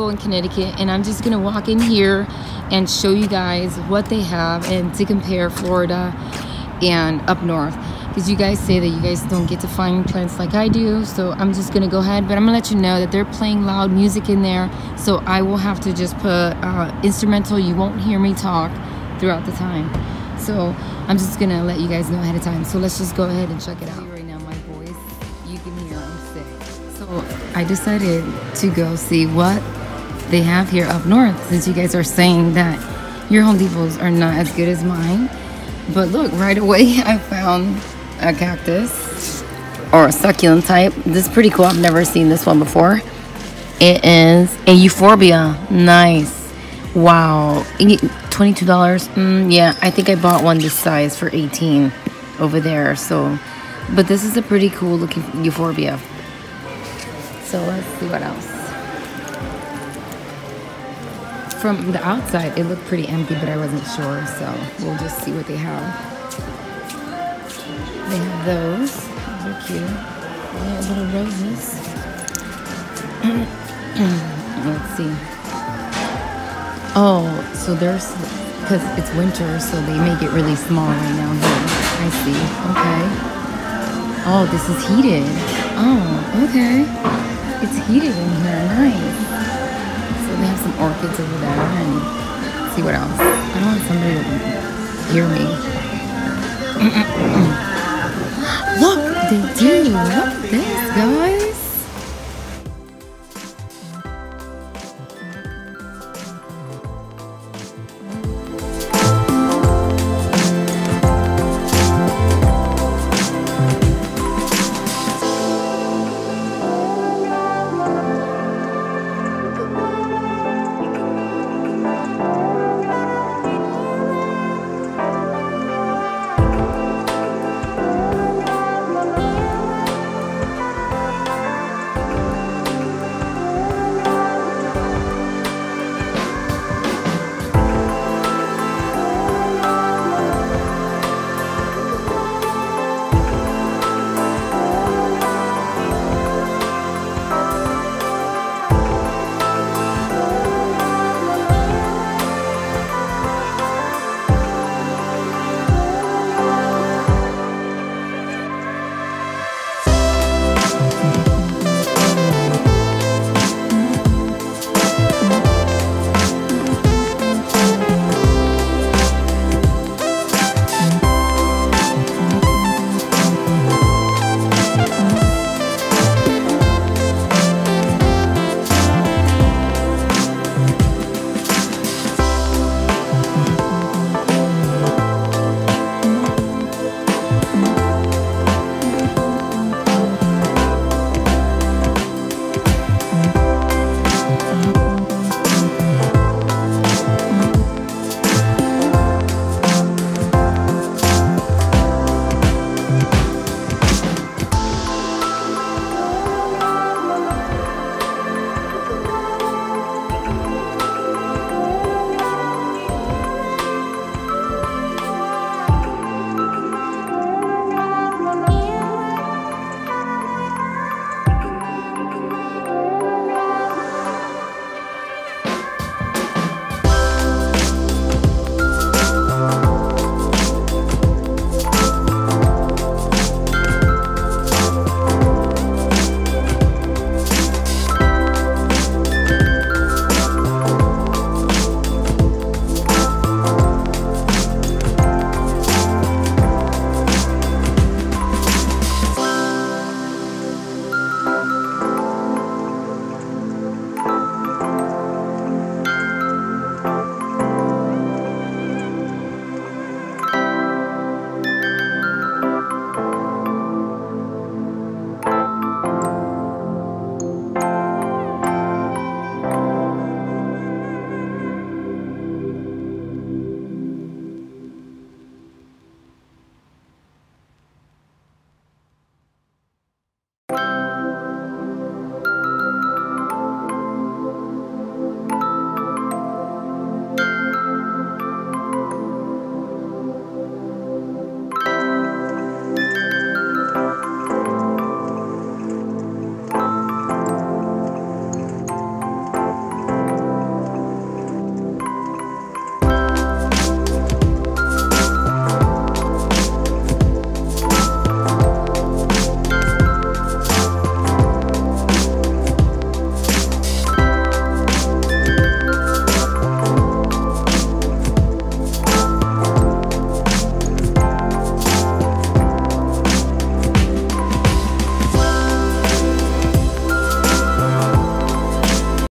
beautiful in Connecticut, and I'm just gonna walk in here and show you guys what they have and to compare Florida and up north, because you guys say that you guys don't get to find plants like I do. So I'm just gonna go ahead, but I'm gonna let you know that they're playing loud music in there, so I will have to just put instrumental. You won't hear me talk throughout the time, so I'm just gonna let you guys know ahead of time. So let's just go ahead and check it out. Right now my voice, you can hear I'm sick, so I decided to go see what they have here up north, since you guys are saying that your Home Depots are not as good as mine. But look, right away I found a cactus or a succulent type. This is pretty cool. I've never seen this one before. It is a euphorbia. Nice. Wow. $22. Yeah, I think I bought one this size for $18 over there. So, but this is a pretty cool looking euphorbia. So let's see what else. From the outside, it looked pretty empty, but I wasn't sure, so we'll just see what they have. They have those. They're cute. They have little roses. Let's see. Oh, so there's, because it's winter, so they make it really small right now here. I see. Okay. Oh, this is heated. Oh, okay. It's heated in here. Nice. They have some orchids over there, and let's see what else. I don't want somebody to hear me. Look, they do. Look at this, guys.